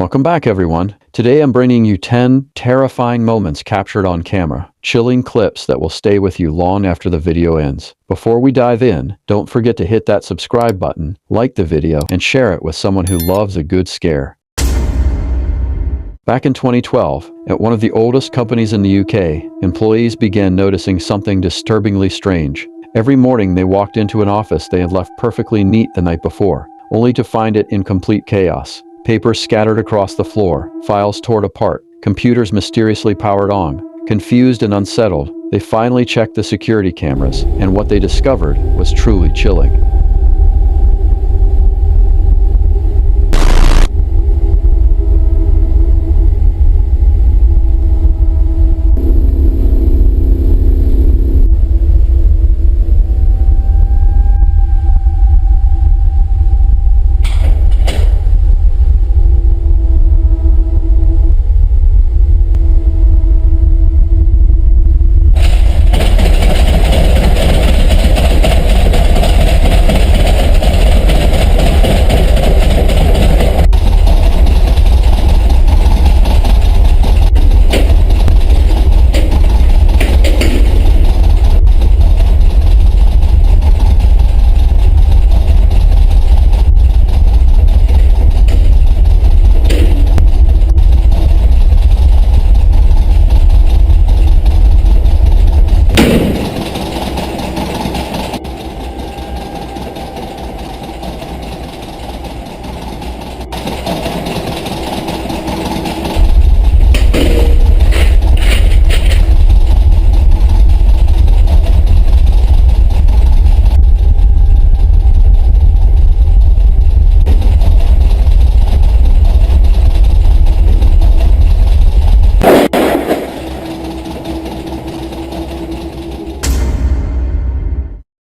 Welcome back, everyone. Today I'm bringing you 10 terrifying moments captured on camera, chilling clips that will stay with you long after the video ends. Before we dive in, don't forget to hit that subscribe button, like the video, and share it with someone who loves a good scare. Back in 2012, at one of the oldest companies in the UK, employees began noticing something disturbingly strange. Every morning they walked into an office they had left perfectly neat the night before, only to find it in complete chaos. Papers scattered across the floor, files torn apart, computers mysteriously powered on. Confused and unsettled, they finally checked the security cameras, and what they discovered was truly chilling.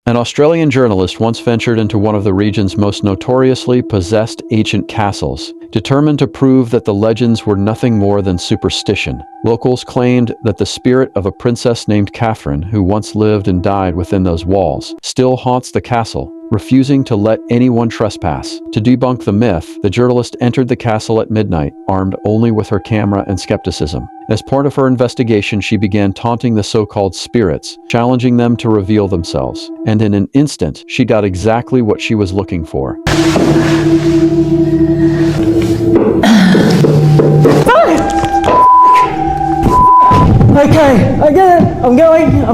An Australian journalist once ventured into one of the region's most notoriously possessed ancient castles, determined to prove that the legends were nothing more than superstition. Locals claimed that the spirit of a princess named Catherine, who once lived and died within those walls, still haunts the castle, refusing to let anyone trespass. To debunk the myth, the journalist entered the castle at midnight, armed only with her camera and skepticism. As part of her investigation, she began taunting the so-called spirits, challenging them to reveal themselves. And in an instant, she got exactly what she was looking for. Okay, I get it. I'm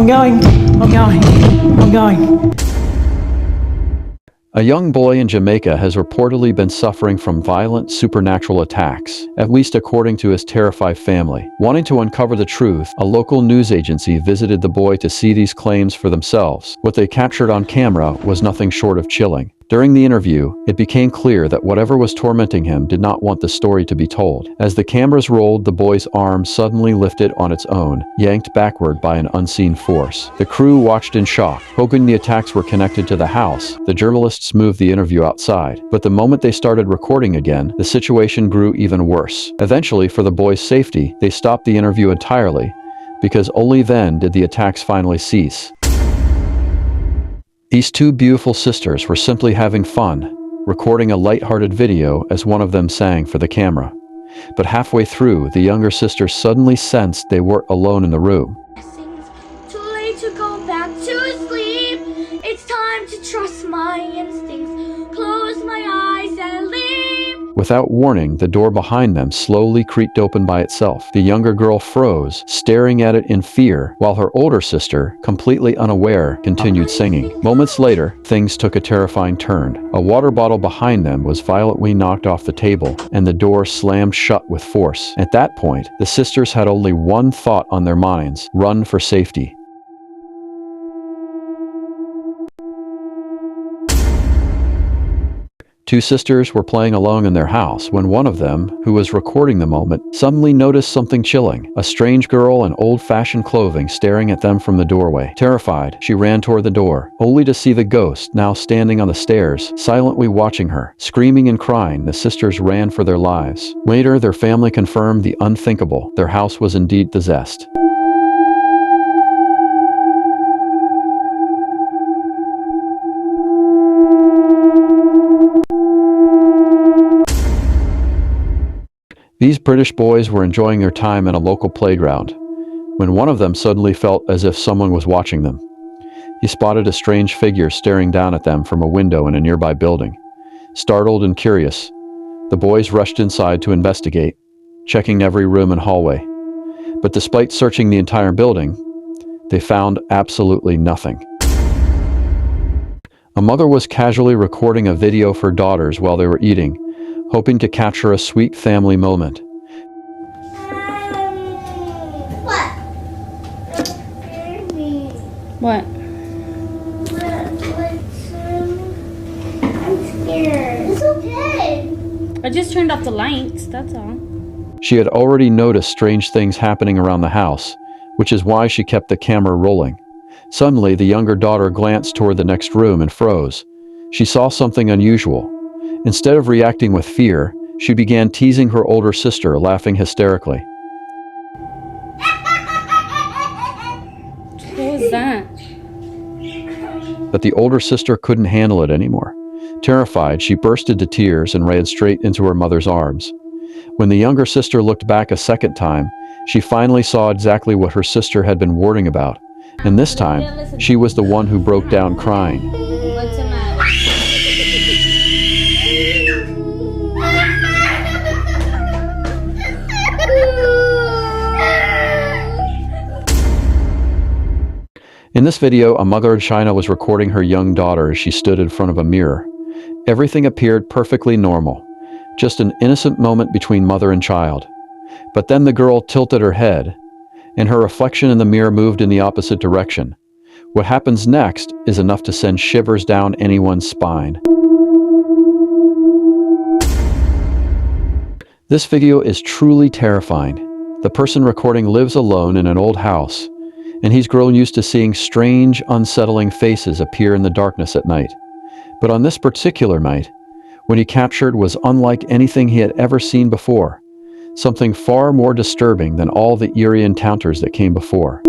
going. A young boy in Jamaica has reportedly been suffering from violent supernatural attacks, at least according to his terrified family. Wanting to uncover the truth, a local news agency visited the boy to see these claims for themselves. What they captured on camera was nothing short of chilling. During the interview, it became clear that whatever was tormenting him did not want the story to be told. As the cameras rolled, the boy's arm suddenly lifted on its own, yanked backward by an unseen force. The crew watched in shock, hoping the attacks were connected to the house. The journalists moved the interview outside, but the moment they started recording again, the situation grew even worse. Eventually, for the boy's safety, they stopped the interview entirely, because only then did the attacks finally cease. These two beautiful sisters were simply having fun, recording a light-hearted video as one of them sang for the camera. But halfway through, the younger sister suddenly sensed they weren't alone in the room. Too late to go back to sleep. It's time to trust my instincts. Close my eyes and leave. Without warning, the door behind them slowly creaked open by itself. The younger girl froze, staring at it in fear, while her older sister, completely unaware, continued singing. Moments later, things took a terrifying turn. A water bottle behind them was violently knocked off the table, and the door slammed shut with force. At that point, the sisters had only one thought on their minds: run for safety. Two sisters were playing alone in their house when one of them, who was recording the moment, suddenly noticed something chilling: a strange girl in old-fashioned clothing staring at them from the doorway. Terrified, she ran toward the door, only to see the ghost now standing on the stairs, silently watching her. Screaming and crying, the sisters ran for their lives. Later, their family confirmed the unthinkable: their house was indeed possessed. These British boys were enjoying their time in a local playground, when one of them suddenly felt as if someone was watching them. He spotted a strange figure staring down at them from a window in a nearby building. Startled and curious, the boys rushed inside to investigate, checking every room and hallway. But despite searching the entire building, they found absolutely nothing. A mother was casually recording a video for daughters while they were eating, hoping to capture a sweet family moment. What? I'm scared. It's okay. I just turned off the lights, that's all. She had already noticed strange things happening around the house, which is why she kept the camera rolling. Suddenly, the younger daughter glanced toward the next room and froze. She saw something unusual. Instead of reacting with fear, she began teasing her older sister, laughing hysterically. What was that? But the older sister couldn't handle it anymore. Terrified, she burst into tears and ran straight into her mother's arms. When the younger sister looked back a second time, she finally saw exactly what her sister had been warning about. And this time, she was the one who broke down crying. What's the matter? In this video, a mother in China was recording her young daughter as she stood in front of a mirror. Everything appeared perfectly normal, just an innocent moment between mother and child. But then the girl tilted her head, and her reflection in the mirror moved in the opposite direction. What happens next is enough to send shivers down anyone's spine. This video is truly terrifying. The person recording lives alone in an old house, and he's grown used to seeing strange, unsettling faces appear in the darkness at night. But on this particular night, what he captured was unlike anything he had ever seen before, something far more disturbing than all the eerie encounters that came before.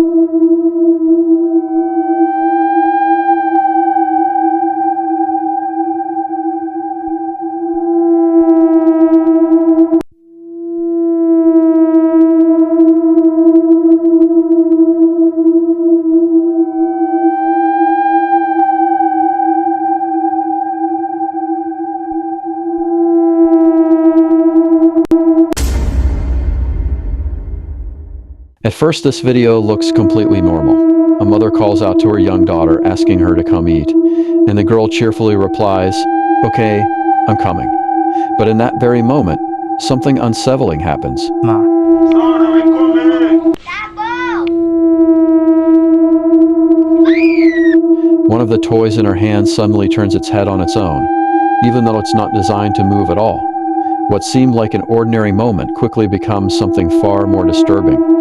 At first, this video looks completely normal. A mother calls out to her young daughter, asking her to come eat, and the girl cheerfully replies, "Okay, I'm coming." But in that very moment, something unsettling happens. Ma. One of the toys in her hand suddenly turns its head on its own, even though it's not designed to move at all. What seemed like an ordinary moment quickly becomes something far more disturbing.